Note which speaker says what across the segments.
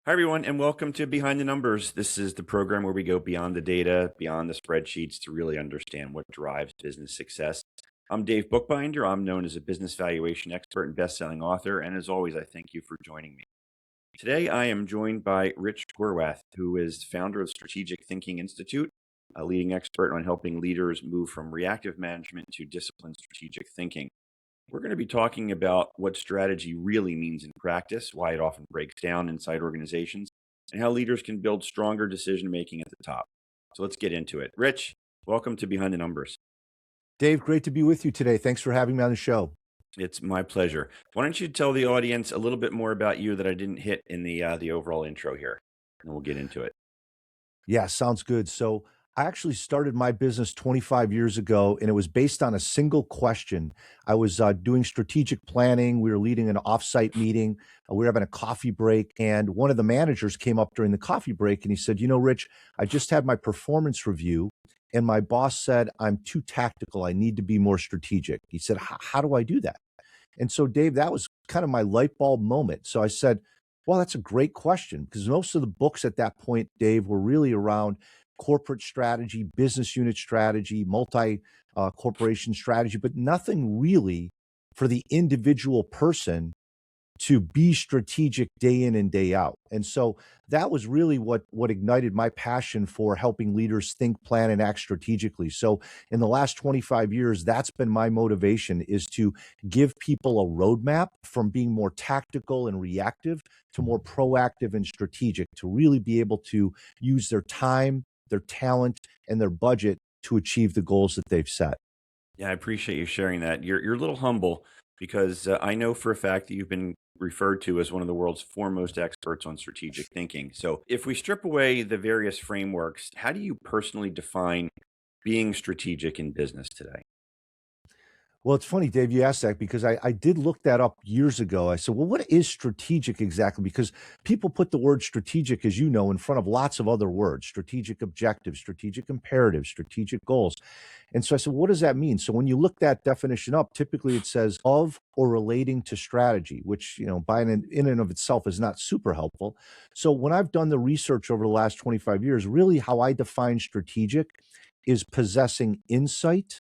Speaker 1: Hi, everyone, and welcome to Behind the Numbers. This is the program where we go beyond the data, beyond the spreadsheets to really understand what drives business success. I'm Dave Bookbinder. I'm known as a business valuation expert and best-selling author. And as always, I thank you for joining me. Today, I am joined by Rich Horwath, who is founder of Strategic Thinking Institute, a leading expert on helping leaders move from reactive management to disciplined strategic thinking. We're going to be talking about what strategy really means in practice, why it often breaks down inside organizations, and how leaders can build stronger decision making at the top. So let's get into it. Rich, welcome to Behind the Numbers.
Speaker 2: Dave, great to be with you today. Thanks for having me on the show.
Speaker 1: It's my pleasure. Why don't you tell the audience a little bit more about you that I didn't hit in the overall intro here, and we'll get into it.
Speaker 2: Yeah, sounds good. So I actually started my business 25 years ago, and it was based on a single question. I was doing strategic planning. We were leading an offsite meeting. We were having a coffee break, and one of the managers came up during the coffee break, and he said, Rich, I just had my performance review, and my boss said I'm too tactical. I need to be more strategic. He said, how do I do that? And so, Dave, that was kind of my light bulb moment. So I said, well, that's a great question because most of the books at that point, Dave, were really around corporate strategy, business unit strategy, multi corporation strategy, but nothing really for the individual person to be strategic day in and day out. And so that was really what ignited my passion for helping leaders think, plan, and act strategically. So in the last 25 years, that's been my motivation, is to give people a roadmap from being more tactical and reactive to more proactive and strategic, to really be able to use their time, their talent, and their budget to achieve the goals that they've set.
Speaker 1: Yeah, I appreciate you sharing that. You're a little humble because I know for a fact that you've been referred to as one of the world's foremost experts on strategic thinking. So, if we strip away the various frameworks, how do you personally define being strategic in business today?
Speaker 2: Well, it's funny, Dave, you asked that because I did look that up years ago. I said, well, what is strategic exactly? Because people put the word strategic, as you know, in front of lots of other words: strategic objectives, strategic imperatives, strategic goals. And so I said, what does that mean? So when you look that definition up, typically it says of or relating to strategy, which, by in and of itself is not super helpful. So when I've done the research over the last 25 years, really how I define strategic is possessing insight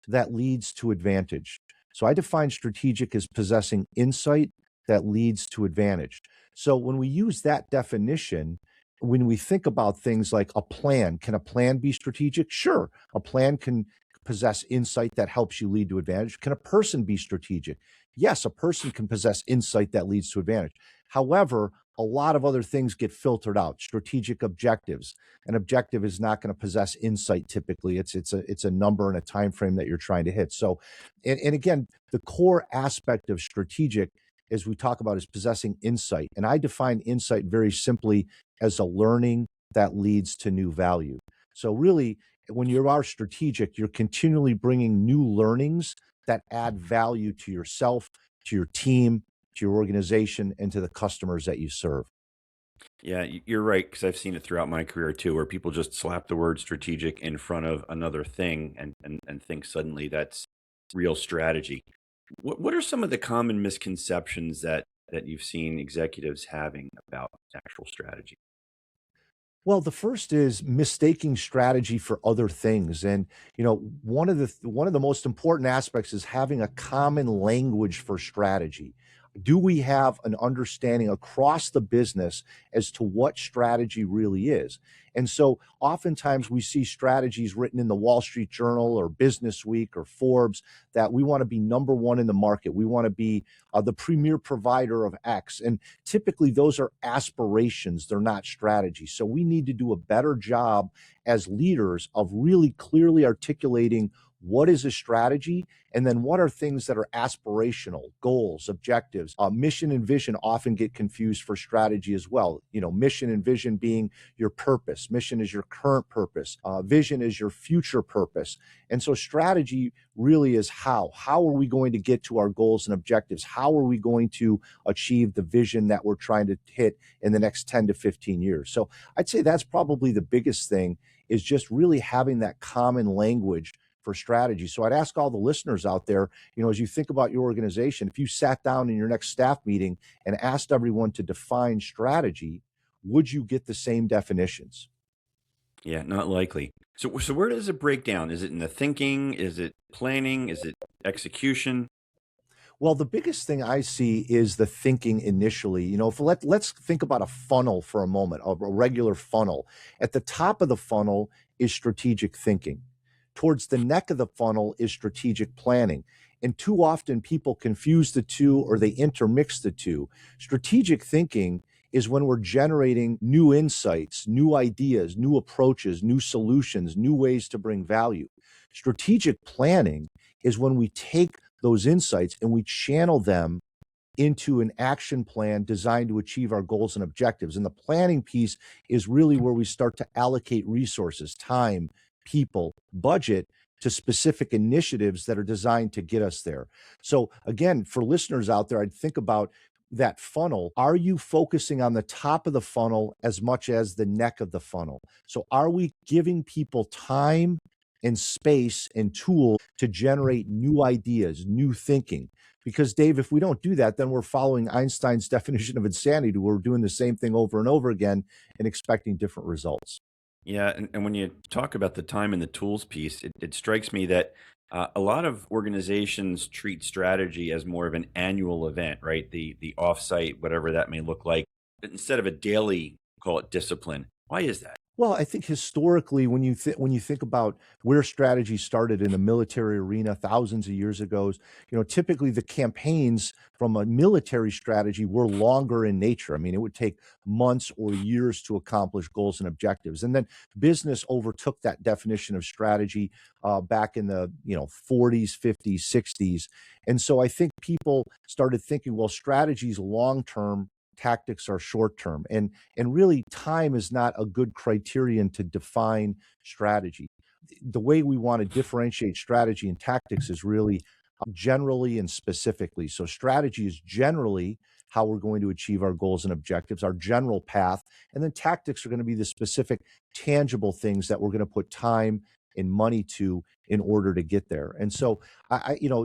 Speaker 2: that leads to advantage. So I define strategic as possessing insight that leads to advantage. So when we use that definition, when we think about things like a plan, can a plan be strategic? Sure. A plan can possess insight that helps you lead to advantage. Can a person be strategic? Yes, a person can possess insight that leads to advantage. However, a lot of other things get filtered out. Strategic objectives. An objective is not going to possess insight typically. It's a number and a time frame that you're trying to hit. So, and again, the core aspect of strategic, as we talk about, is possessing insight. And I define insight very simply as a learning that leads to new value. So really, when you are strategic, you're continually bringing new learnings that add value to yourself, to your team, to your organization, and to the customers that you serve.
Speaker 1: Yeah, you're right because I've seen it throughout my career too, where people just slap the word strategic in front of another thing and think suddenly that's real strategy. What are some of the common misconceptions that you've seen executives having about actual strategy?
Speaker 2: Well, the first is mistaking strategy for other things. And, one of the most important aspects is having a common language for strategy. Do we have an understanding across the business as to what strategy really is? And so oftentimes we see strategies written in the Wall Street Journal or Business Week or Forbes that we want to be number one in the market. We want to be the premier provider of X. And typically those are aspirations, they're not strategies. So we need to do a better job as leaders of really clearly articulating what is a strategy and then what are things that are aspirational, goals, objectives. Mission and vision often get confused for strategy as well. Mission and vision being your purpose. Mission is your current purpose. Vision is your future purpose. And so strategy really is how. How are we going to get to our goals and objectives? How are we going to achieve the vision that we're trying to hit in the next 10 to 15 years? So I'd say that's probably the biggest thing, is just really having that common language for strategy. So I'd ask all the listeners out there, as you think about your organization, if you sat down in your next staff meeting and asked everyone to define strategy, would you get the same definitions?
Speaker 1: Yeah, not likely. So where does it break down? Is it in the thinking? Is it planning? Is it execution?
Speaker 2: Well, the biggest thing I see is the thinking initially. You know, if let's think about a funnel for a moment, a regular funnel. At the top of the funnel is strategic thinking. Towards the neck of the funnel is strategic planning. And too often people confuse the two or they intermix the two. Strategic thinking is when we're generating new insights, new ideas, new approaches, new solutions, new ways to bring value. Strategic planning is when we take those insights and we channel them into an action plan designed to achieve our goals and objectives. And the planning piece is really where we start to allocate resources, time, people, budget to specific initiatives that are designed to get us there. So, again, for listeners out there, I'd think about that funnel. Are you focusing on the top of the funnel as much as the neck of the funnel? So, are we giving people time and space and tool to generate new ideas, new thinking? Because Dave, if we don't do that, then we're following Einstein's definition of insanity. We're doing the same thing over and over again and expecting different results.
Speaker 1: Yeah, and when you talk about the time and the tools piece, it strikes me that a lot of organizations treat strategy as more of an annual event, right? The offsite, whatever that may look like, instead of a daily, call it discipline. Why is that?
Speaker 2: Well, I think historically, when you think about where strategy started in the military arena thousands of years ago, you know, typically the campaigns from a military strategy were longer in nature. I mean, it would take months or years to accomplish goals and objectives, and then business overtook that definition of strategy back in the 40s, 50s, 60s, and so I think people started thinking, well, strategy is long term. Tactics are short term, and really time is not a good criterion to define strategy. The way we want to differentiate strategy and tactics is really generally and specifically. So strategy is generally how we're going to achieve our goals and objectives, our general path, and then tactics are going to be the specific tangible things that we're going to put time and money to in order to get there. And so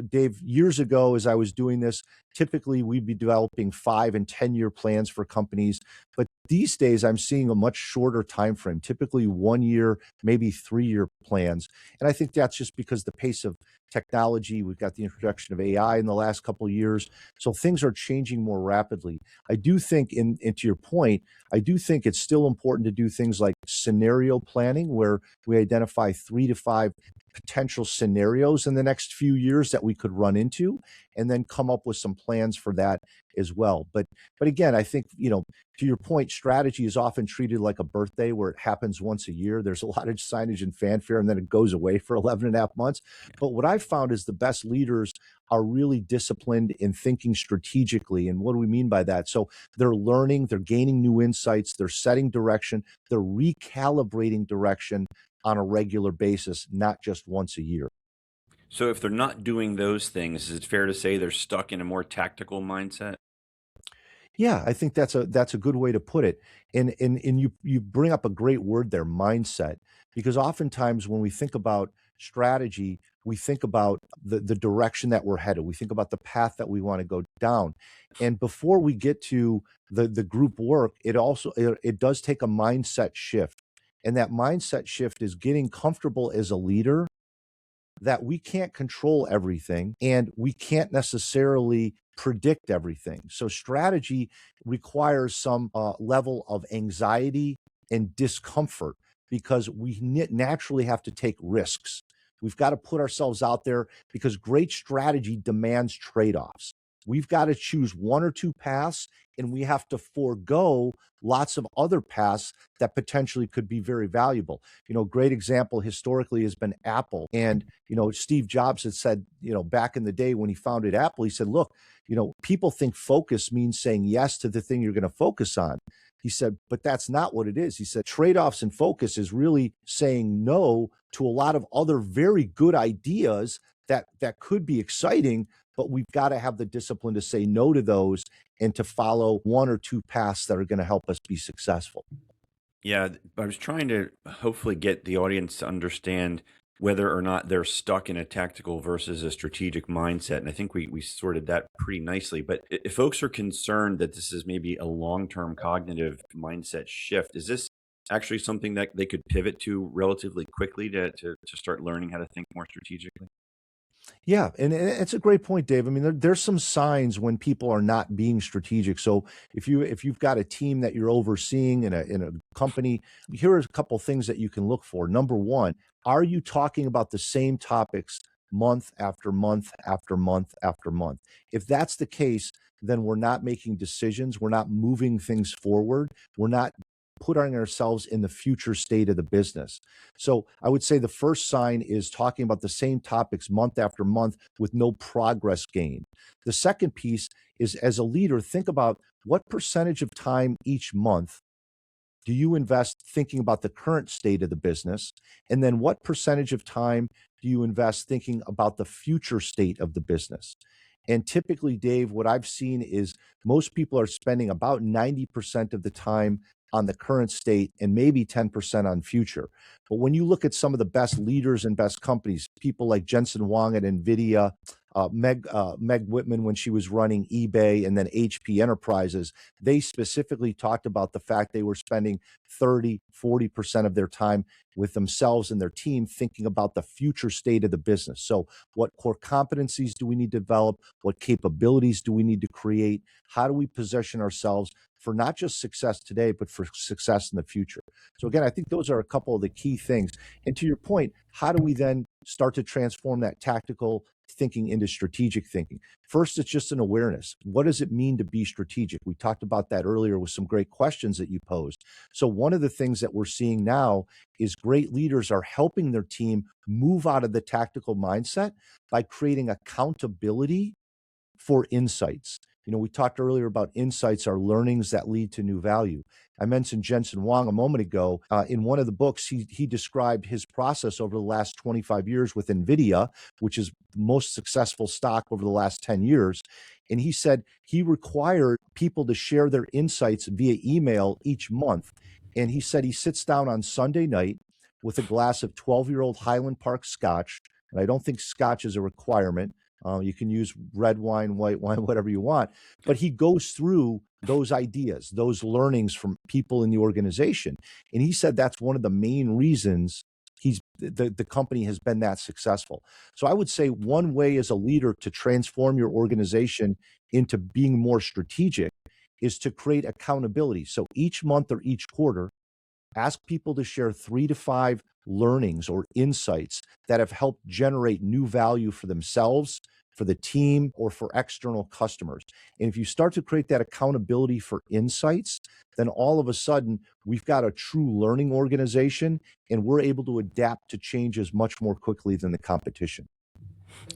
Speaker 2: Dave, years ago as I was doing this, typically we'd be developing 5 and 10 year plans for companies, but these days I'm seeing a much shorter time frame, typically 1 year, maybe 3 year plans. And I think that's just because the pace of technology, we've got the introduction of AI in the last couple of years, so things are changing more rapidly. I do think, and to your point, I do think it's still important to do things like scenario planning, where we identify 3 to 5 potential scenarios in the next few years that we could run into, and then come up with some plans for that as well. But again, I think, to your point, strategy is often treated like a birthday where it happens once a year. There's a lot of signage and fanfare, and then it goes away for 11 and a half months. But what I've found is the best leaders are really disciplined in thinking strategically. And what do we mean by that? So they're learning, they're gaining new insights, they're setting direction, they're recalibrating direction on a regular basis, not just once a year.
Speaker 1: So if they're not doing those things, is it fair to say they're stuck in a more tactical mindset?
Speaker 2: Yeah, I think that's a good way to put it. And you bring up a great word there, mindset, because oftentimes when we think about strategy, we think about the direction that we're headed. We think about the path that we want to go down. And before we get to the group work, it does take a mindset shift. And that mindset shift is getting comfortable as a leader that we can't control everything and we can't necessarily predict everything. So strategy requires some level of anxiety and discomfort because we naturally have to take risks. We've got to put ourselves out there because great strategy demands trade offs. We've got to choose 1 or 2 paths and we have to forego lots of other paths that potentially could be very valuable. Great example historically has been Apple. And, Steve Jobs had said, back in the day when he founded Apple, he said, look, people think focus means saying yes to the thing you're going to focus on. He said, but that's not what it is. He said, trade-offs and focus is really saying no to a lot of other very good ideas that could be exciting, but we've got to have the discipline to say no to those and to follow 1 or 2 paths that are going to help us be successful.
Speaker 1: Yeah, I was trying to hopefully get the audience to understand whether or not they're stuck in a tactical versus a strategic mindset. And I think we sorted that pretty nicely. But if folks are concerned that this is maybe a long term cognitive mindset shift, is this actually something that they could pivot to relatively quickly to start learning how to think more strategically?
Speaker 2: Yeah, and it's a great point, Dave. I mean, there's some signs when people are not being strategic. So if you've got a team that you're overseeing in a company, here are a couple things that you can look for. Number one, are you talking about the same topics month after month after month after month? If that's the case, then we're not making decisions. We're not moving things forward. We're not putting ourselves in the future state of the business. So I would say the first sign is talking about the same topics month after month with no progress gained. The second piece is, as a leader, think about what percentage of time each month do you invest thinking about the current state of the business? And then what percentage of time do you invest thinking about the future state of the business? And typically, Dave, what I've seen is most people are spending about 90% of the time on the current state and maybe 10% on future. But when you look at some of the best leaders and best companies, people like Jensen Huang at NVIDIA, Meg Whitman when she was running eBay, and then HP Enterprises, they specifically talked about the fact they were spending 30, 40% of their time with themselves and their team thinking about the future state of the business. So what core competencies do we need to develop? What capabilities do we need to create? How do we position ourselves for not just success today, but for success in the future? So again, I think those are a couple of the key things. And to your point, how do we then start to transform that tactical thinking into strategic thinking? First, it's just an awareness. What does it mean to be strategic? We talked about that earlier with some great questions that you posed. So one of the things that we're seeing now is great leaders are helping their team move out of the tactical mindset by creating accountability for insights. You know, we talked earlier about insights are learnings that lead to new value. I mentioned Jensen Huang a moment ago. In one of the books, he described his process over the last 25 years with NVIDIA, which is the most successful stock over the last 10 years. And he said he required people to share their insights via email each month. And he said he sits down on Sunday night with a glass of 12-year-old Highland Park scotch. And I don't think scotch is a requirement. You can use red wine, white wine, whatever you want. But he goes through those ideas, those learnings from people in the organization. And he said that's one of the main reasons the company has been that successful. So I would say one way as a leader to transform your organization into being more strategic is to create accountability. So each month or each quarter, ask people to share 3 to 5 learnings or insights that have helped generate new value for themselves, for the team, or for external customers. And if you start to create that accountability for insights, then all of a sudden we've got a true learning organization and we're able to adapt to changes much more quickly than the competition.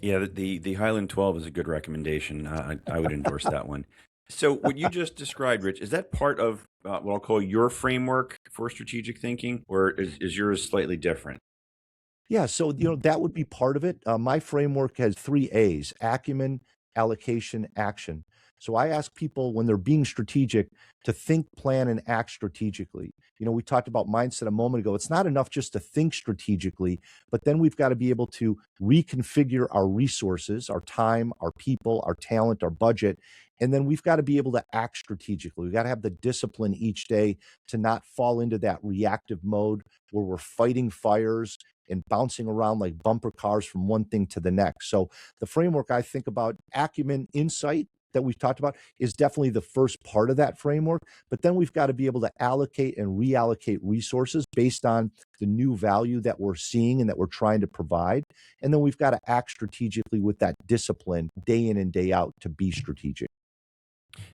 Speaker 1: Yeah, the Highland 12 is a good recommendation. I would endorse that one. So, what you just described, Rich, is that part of what I'll call your framework for strategic thinking, or is yours slightly different?
Speaker 2: Yeah, so that would be part of it. My framework has 3 A's: acumen, allocation, action. So I ask people when they're being strategic to think, plan, and act strategically. We talked about mindset a moment ago. It's not enough just to think strategically, but then we've got to be able to reconfigure our resources, our time, our people, our talent, our budget. And then we've got to be able to act strategically. We've got to have the discipline each day to not fall into that reactive mode where we're fighting fires and bouncing around like bumper cars from one thing to the next. So the framework I think about, acumen, insight that we've talked about, is definitely the first part of that framework. But then we've got to be able to allocate and reallocate resources based on the new value that we're seeing and that we're trying to provide. And then we've got to act strategically with that discipline day in and day out to be strategic.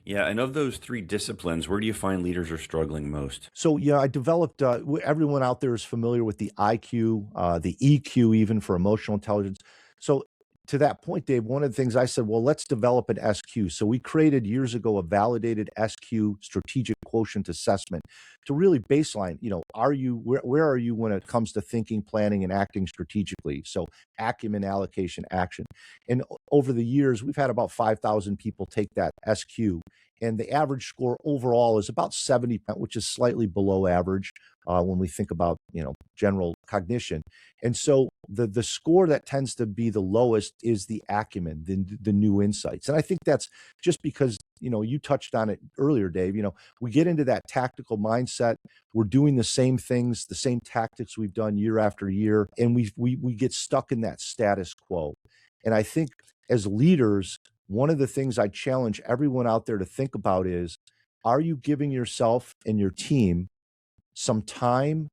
Speaker 1: Yeah, and of those three disciplines, where do you find leaders are struggling most?
Speaker 2: So yeah, I developed. Everyone out there is familiar with the IQ, the EQ, even for emotional intelligence. So to that point, Dave, one of the things I said, well, let's develop an SQ. So we created years ago a validated SQ, strategic quotient assessment, to really baseline. Are you where are you when it comes to thinking, planning, and acting strategically? So acumen, allocation, action. And over the years, we've had about 5,000 people take that SQ, and the average score overall is about 70, which is slightly below average when we think about general cognition. And so the score that tends to be the lowest is the acumen, the new insights. And I think that's just because, you touched on it earlier, Dave. We get into that tactical mindset. We're doing the same things, the same tactics we've done year after year, and we get stuck in that status quo. And I think as leaders, one of the things I challenge everyone out there to think about is, are you giving yourself and your team some time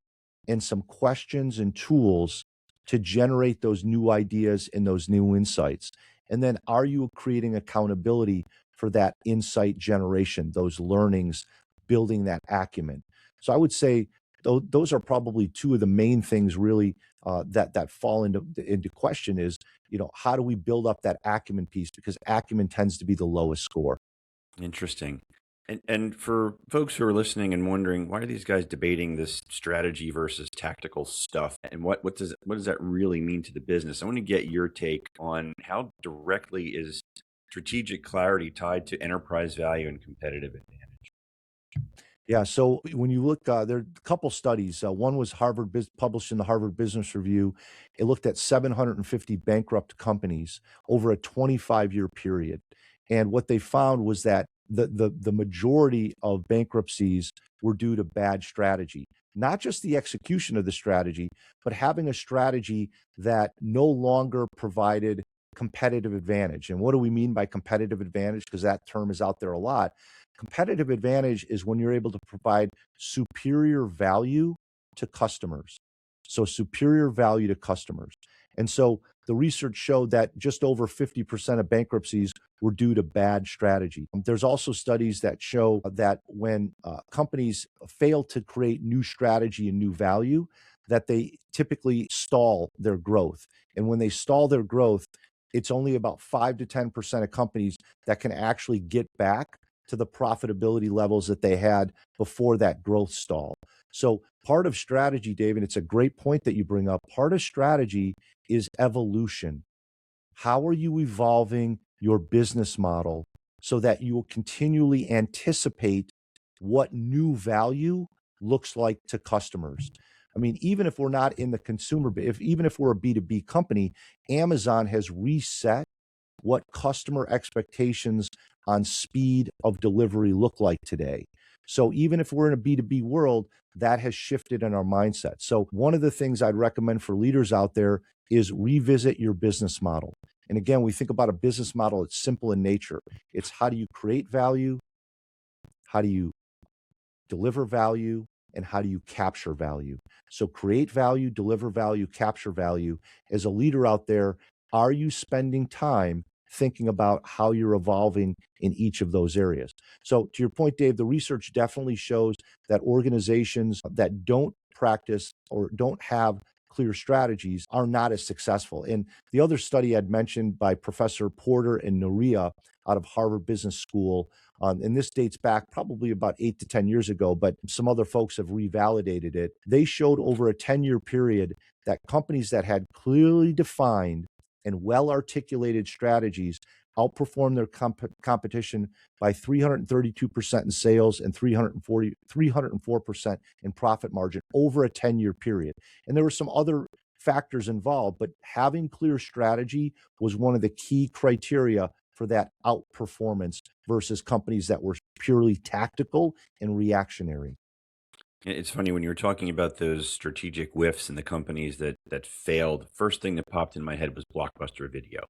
Speaker 2: and some questions and tools to generate those new ideas and those new insights? And then are you creating accountability for that insight generation, those learnings, building that acumen? So I would say those are probably two of the main things really that fall into question is, how do we build up that acumen piece? Because acumen tends to be the lowest score.
Speaker 1: Interesting. And for folks who are listening and wondering, why are these guys debating this strategy versus tactical stuff, and what does that really mean to the business? I want to get your take on how directly is strategic clarity tied to enterprise value and competitive advantage.
Speaker 2: Yeah. So when you look, there are a couple studies. One was published in the Harvard Business Review. It looked at 750 bankrupt companies over a 25-year period. And what they found was that the majority of bankruptcies were due to bad strategy, not just the execution of the strategy, but having a strategy that no longer provided competitive advantage. And what do we mean by competitive advantage? Because that term is out there a lot. Competitive advantage is when you're able to provide superior value to customers. So superior value to customers. And so the research showed that just over 50% of bankruptcies were due to bad strategy. There's also studies that show that when companies fail to create new strategy and new value, that they typically stall their growth. And when they stall their growth, it's only about 5 to 10% of companies that can actually get back to the profitability levels that they had before that growth stall. So part of strategy, Dave, and it's a great point that you bring up, part of strategy is evolution. How are you evolving your business model so that you will continually anticipate what new value looks like to customers? I mean, even if we're not in the consumer, even if we're a B2B company, Amazon has reset what customer expectations on speed of delivery look like today. So even if we're in a B2B world, that has shifted in our mindset. So one of the things I'd recommend for leaders out there is revisit your business model. And again, we think about a business model, it's simple in nature. It's how do you create value? How do you deliver value? And how do you capture value? So create value, deliver value, capture value. As a leader out there, are you spending time thinking about how you're evolving in each of those areas? So to your point, Dave, the research definitely shows that organizations that don't practice or don't have clear strategies are not as successful. And the other study I'd mentioned by Professor Porter and Noria out of Harvard Business School, and this dates back probably about 8 to 10 years ago, but some other folks have revalidated it. They showed over a 10-year period that companies that had clearly defined and well-articulated strategies outperformed their competition by 332% in sales and 304% in profit margin over a 10-year period. And there were some other factors involved, but having clear strategy was one of the key criteria for that outperformance versus companies that were purely tactical and reactionary.
Speaker 1: It's funny when you were talking about those strategic whiffs and the companies that failed. First thing that popped in my head was Blockbuster Video,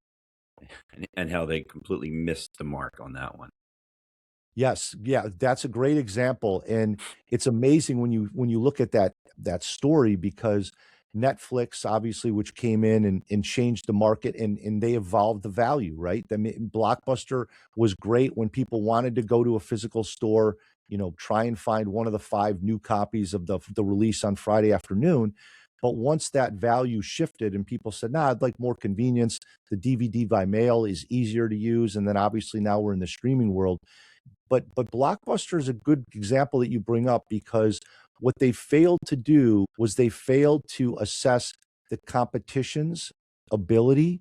Speaker 1: and how they completely missed the mark on that one.
Speaker 2: Yes, yeah, that's a great example, and it's amazing when you look at that story because Netflix, obviously, which came in and changed the market, and they evolved the value, right? I mean, Blockbuster was great when people wanted to go to a physical store, try and find one of the 5 new copies of the release on Friday afternoon. But once that value shifted and people said, nah, I'd like more convenience, the DVD by mail is easier to use, and then obviously now we're in the streaming world. But Blockbuster is a good example that you bring up because what they failed to do was they failed to assess the competition's ability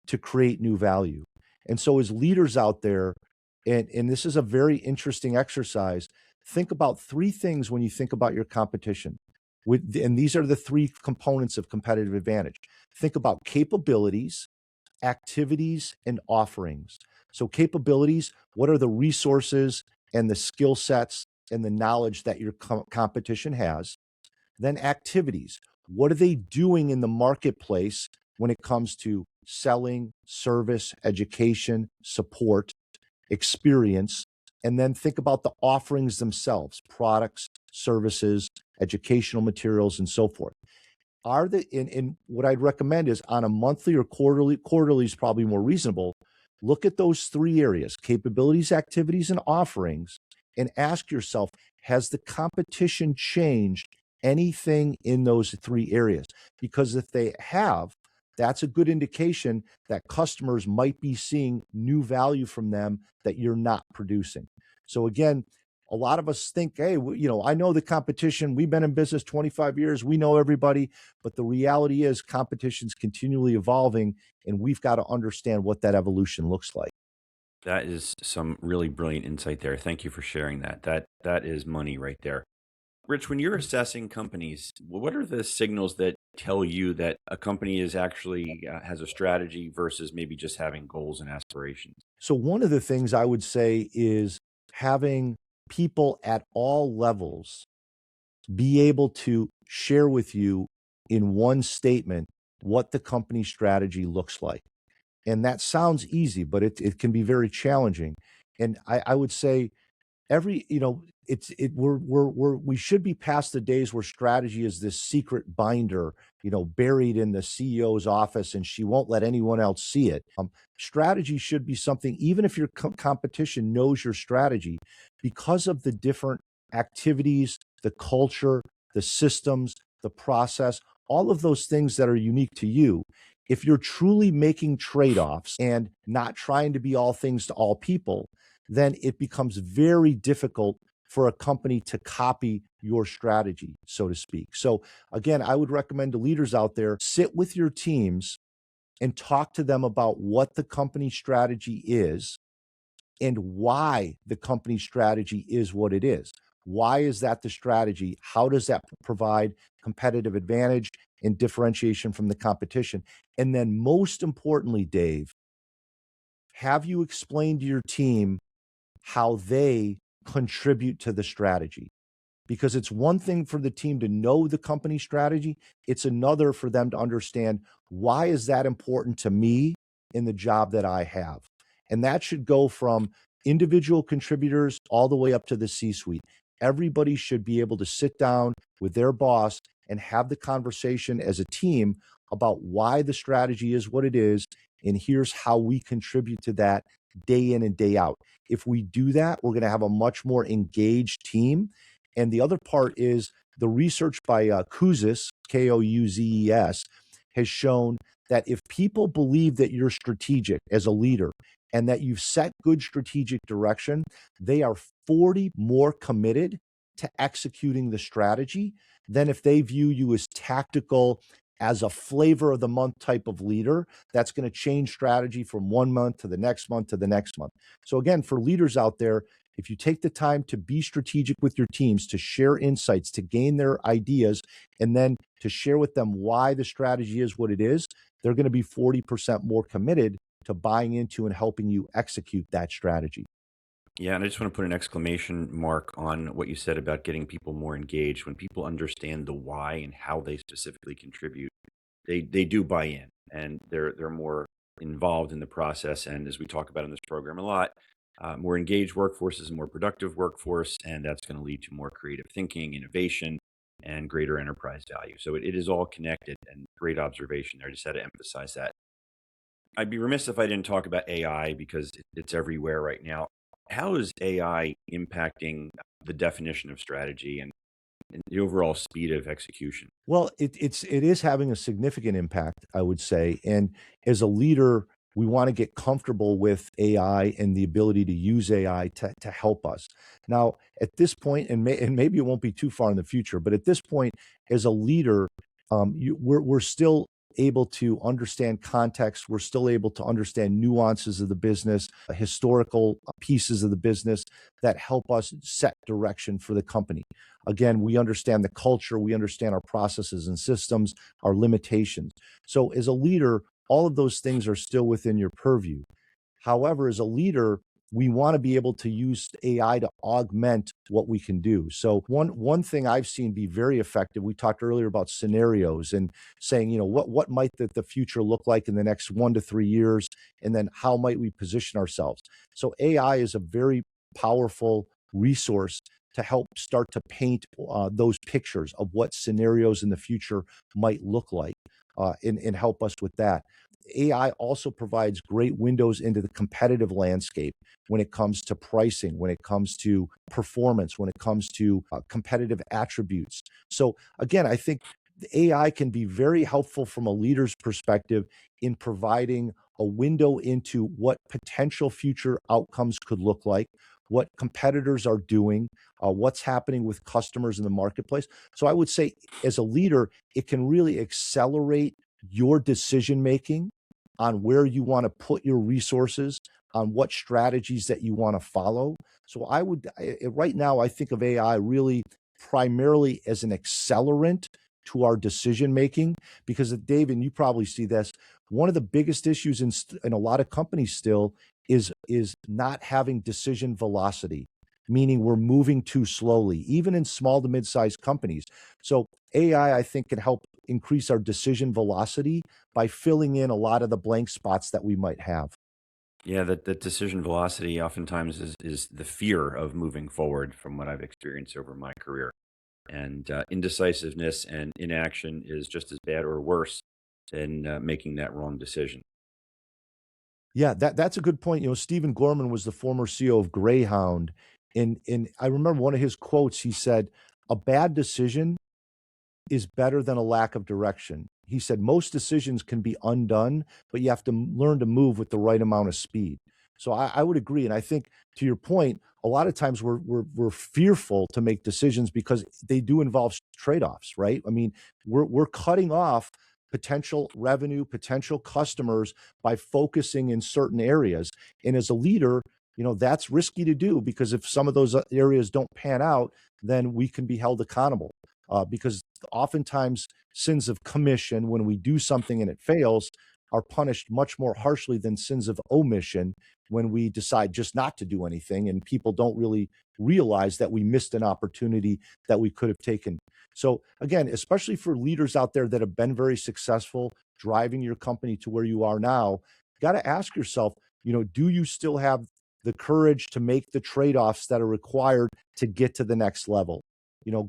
Speaker 2: to create new value. And so as leaders out there, and this is a very interesting exercise, think about 3 things when you think about your competition. And these are the three components of competitive advantage. Think about capabilities, activities, and offerings. So capabilities, what are the resources and the skill sets and the knowledge that your competition has? Then activities, what are they doing in the marketplace when it comes to selling, service, education, support, experience? And then think about the offerings themselves, products, services, educational materials, and so forth. Are the in what I'd recommend is on a monthly or quarterly is probably more reasonable. Look at those three areas: capabilities, activities, and offerings, and ask yourself, has the competition changed anything in those three areas? Because if they have, that's a good indication that customers might be seeing new value from them that you're not producing. So again, a lot of us think, hey, I know the competition. We've been in business 25 years. We know everybody. But the reality is competition's continually evolving, and we've got to understand what that evolution looks like.
Speaker 1: That is some really brilliant insight there. Thank you for sharing that. That is money right there. Rich, when you're assessing companies, what are the signals that tell you that a company is actually has a strategy versus maybe just having goals and aspirations?
Speaker 2: So one of the things I would say is having people at all levels be able to share with you in one statement what the company strategy looks like. And that sounds easy, but it can be very challenging. And I would say every we should be past the days where strategy is this secret binder, buried in the CEO's office, and she won't let anyone else see it. Strategy should be something, even if your competition knows your strategy, because of the different activities, the culture, the systems, the process, all of those things that are unique to you. If you're truly making trade-offs and not trying to be all things to all people, then it becomes very difficult for a company to copy your strategy, so to speak. So again, I would recommend to leaders out there, sit with your teams and talk to them about what the company strategy is and why the company strategy is what it is. Why is that the strategy? How does that provide competitive advantage and differentiation from the competition? And then most importantly, Dave, have you explained to your team how they contribute to the strategy? Because it's one thing for the team to know the company strategy. It's another for them to understand, why is that important to me in the job that I have? And that should go from individual contributors all the way up to the C-suite. Everybody should be able to sit down with their boss and have the conversation as a team about why the strategy is what it is, and here's how we contribute to that day in and day out. If we do that, we're going to have a much more engaged team. And the other part is the research by Kouzes, Kouzes, has shown that if people believe that you're strategic as a leader and that you've set good strategic direction, they are 40 more committed to executing the strategy than if they view you as tactical, as a flavor of the month type of leader that's going to change strategy from 1 month to the next month to the next month. So again, for leaders out there, if you take the time to be strategic with your teams, to share insights, to gain their ideas, and then to share with them why the strategy is what it is, they're going to be 40% more committed to buying into and helping you execute that strategy.
Speaker 1: Yeah, and I just want to put an exclamation mark on what you said about getting people more engaged. When people understand the why and how they specifically contribute, they do buy in, and they're more involved in the process. And as we talk about in this program a lot, more engaged workforce is a more productive workforce, and that's going to lead to more creative thinking, innovation, and greater enterprise value. So it is all connected, and great observation there. I just had to emphasize that. I'd be remiss if I didn't talk about AI because it's everywhere right now. How is AI impacting the definition of strategy and the overall speed of execution?
Speaker 2: Well, it is having a significant impact, I would say. And as a leader, we want to get comfortable with AI and the ability to use AI to help us. Now, at this point, and maybe it won't be too far in the future, but at this point, as a leader, we're still able to understand context. We're still able to understand nuances of the business, historical pieces of the business that help us set direction for the company. Again, we understand the culture, we understand our processes and systems, our limitations. So as a leader, all of those things are still within your purview. However, as a leader, we want to be able to use AI to augment what we can do. So one thing I've seen be very effective, we talked earlier about scenarios and saying, what might the future look like in the next 1 to 3 years, and then how might we position ourselves? So AI is a very powerful resource to help start to paint those pictures of what scenarios in the future might look like, and help us with that. AI also provides great windows into the competitive landscape when it comes to pricing, when it comes to performance, when it comes to competitive attributes. So again, I think the AI can be very helpful from a leader's perspective in providing a window into what potential future outcomes could look like, what competitors are doing, what's happening with customers in the marketplace. So I would say, as a leader, it can really accelerate your decision making on where you want to put your resources, on what strategies that you want to follow. So right now, I think of AI really primarily as an accelerant to our decision making, because Dave, and you probably see this, one of the biggest issues in a lot of companies still is not having decision velocity, meaning we're moving too slowly, even in small to mid-sized companies. So AI, I think, can help increase our decision velocity by filling in a lot of the blank spots that we might have.
Speaker 1: Yeah, that decision velocity oftentimes is the fear of moving forward from what I've experienced over my career. And indecisiveness and inaction is just as bad or worse than making that wrong decision.
Speaker 2: Yeah, that's a good point. Stephen Gorman was the former CEO of Greyhound, and I remember one of his quotes. He said, "A bad decision is better than a lack of direction." He said, "Most decisions can be undone, but you have to learn to move with the right amount of speed." So I would agree, and I think, to your point, a lot of times we're fearful to make decisions because they do involve trade-offs, right? I mean, we're cutting off potential revenue, potential customers by focusing in certain areas. And as a leader, that's risky to do, because if some of those areas don't pan out, then we can be held accountable. Because oftentimes sins of commission, when we do something and it fails, are punished much more harshly than sins of omission, when we decide just not to do anything and people don't really realize that we missed an opportunity that we could have taken. So again, especially for leaders out there that have been very successful driving your company to where you are now, you got to ask yourself, do you still have the courage to make the trade-offs that are required to get to the next level?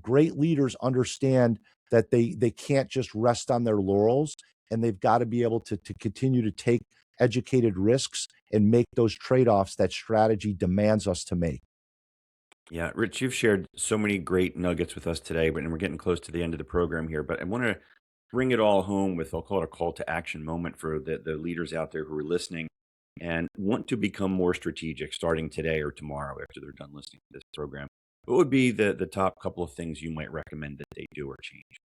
Speaker 2: Great leaders understand that they can't just rest on their laurels, and they've got to be able to continue to take educated risks and make those trade-offs that strategy demands us to make.
Speaker 1: Yeah, Rich, you've shared so many great nuggets with us today, but and we're getting close to the end of the program here. But I want to bring it all home with, I'll call it a call to action moment for the leaders out there who are listening and want to become more strategic starting today or tomorrow after they're done listening to this program. What would be the top couple of things you might recommend that they do or change?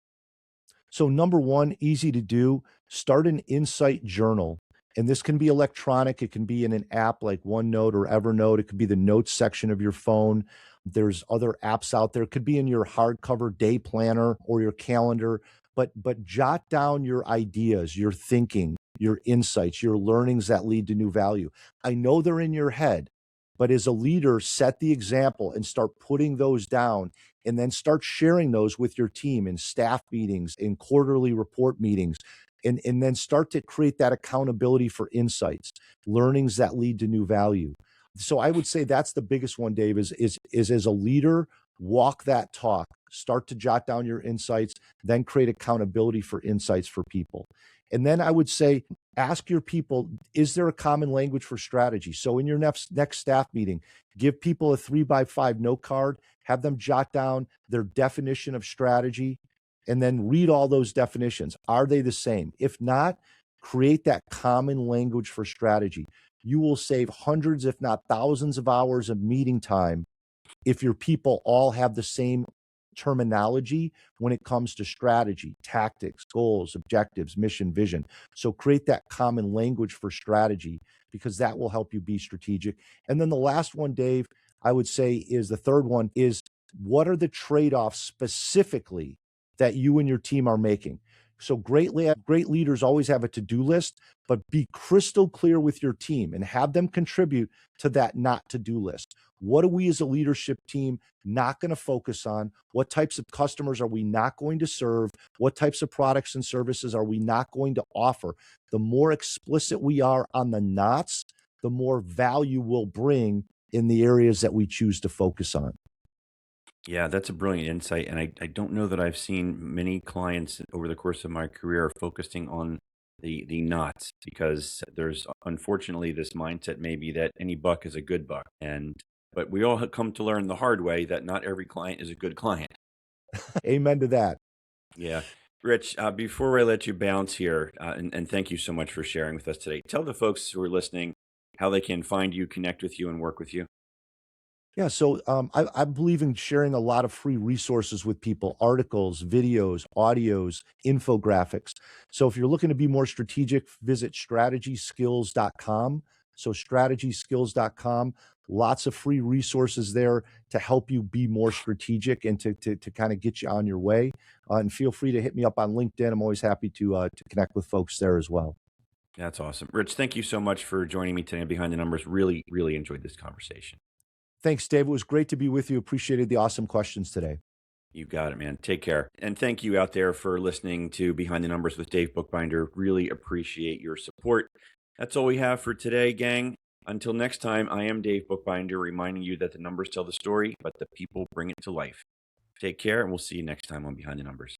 Speaker 2: So number one, easy to do, start an insight journal. And this can be electronic. It can be in an app like OneNote or Evernote. It could be the notes section of your phone. There's other apps out there. It could be in your hardcover day planner or your calendar. But jot down your ideas, your thinking, your insights, your learnings that lead to new value. I know they're in your head, but as a leader, set the example and start putting those down, and then start sharing those with your team in staff meetings, in quarterly report meetings, and then start to create that accountability for insights, learnings that lead to new value. So I would say that's the biggest one, Dave, is as a leader, walk that talk, start to jot down your insights, then create accountability for insights for people. And then I would say, ask your people, is there a common language for strategy? So in your next staff meeting, give people a 3x5 note card, have them jot down their definition of strategy, and then read all those definitions. Are they the same? If not, create that common language for strategy. You will save hundreds, if not thousands, of hours of meeting time if your people all have the same terminology when it comes to strategy, tactics, goals, objectives, mission, vision. So create that common language for strategy because that will help you be strategic. And then the last one, Dave, I would say is the third one is what are the trade-offs specifically that you and your team are making? So great leaders always have a to-do list, but be crystal clear with your team and have them contribute to that not to-do list. What are we as a leadership team not going to focus on? What types of customers are we not going to serve? What types of products and services are we not going to offer? The more explicit we are on the nots, the more value we'll bring in the areas that we choose to focus on.
Speaker 1: Yeah, that's a brilliant insight. And I don't know that I've seen many clients over the course of my career focusing on the knots because there's unfortunately this mindset maybe that any buck is a good buck. But we all have come to learn the hard way that not every client is a good client.
Speaker 2: Amen to that.
Speaker 1: Yeah. Rich, before I let you bounce here, and thank you so much for sharing with us today, tell the folks who are listening how they can find you, connect with you, and work with you.
Speaker 2: Yeah, so I believe in sharing a lot of free resources with people, articles, videos, audios, infographics. So if you're looking to be more strategic, visit strategyskills.com. So strategyskills.com, lots of free resources there to help you be more strategic and to kind of get you on your way. And feel free to hit me up on LinkedIn. I'm always happy to connect with folks there as well.
Speaker 1: That's awesome. Rich, thank you so much for joining me today on Behind the Numbers. Really, really enjoyed this conversation.
Speaker 2: Thanks, Dave. It was great to be with you. Appreciated the awesome questions today.
Speaker 1: You got it, man. Take care. And thank you out there for listening to Behind the Numbers with Dave Bookbinder. Really appreciate your support. That's all we have for today, gang. Until next time, I am Dave Bookbinder, reminding you that the numbers tell the story, but the people bring it to life. Take care, and we'll see you next time on Behind the Numbers.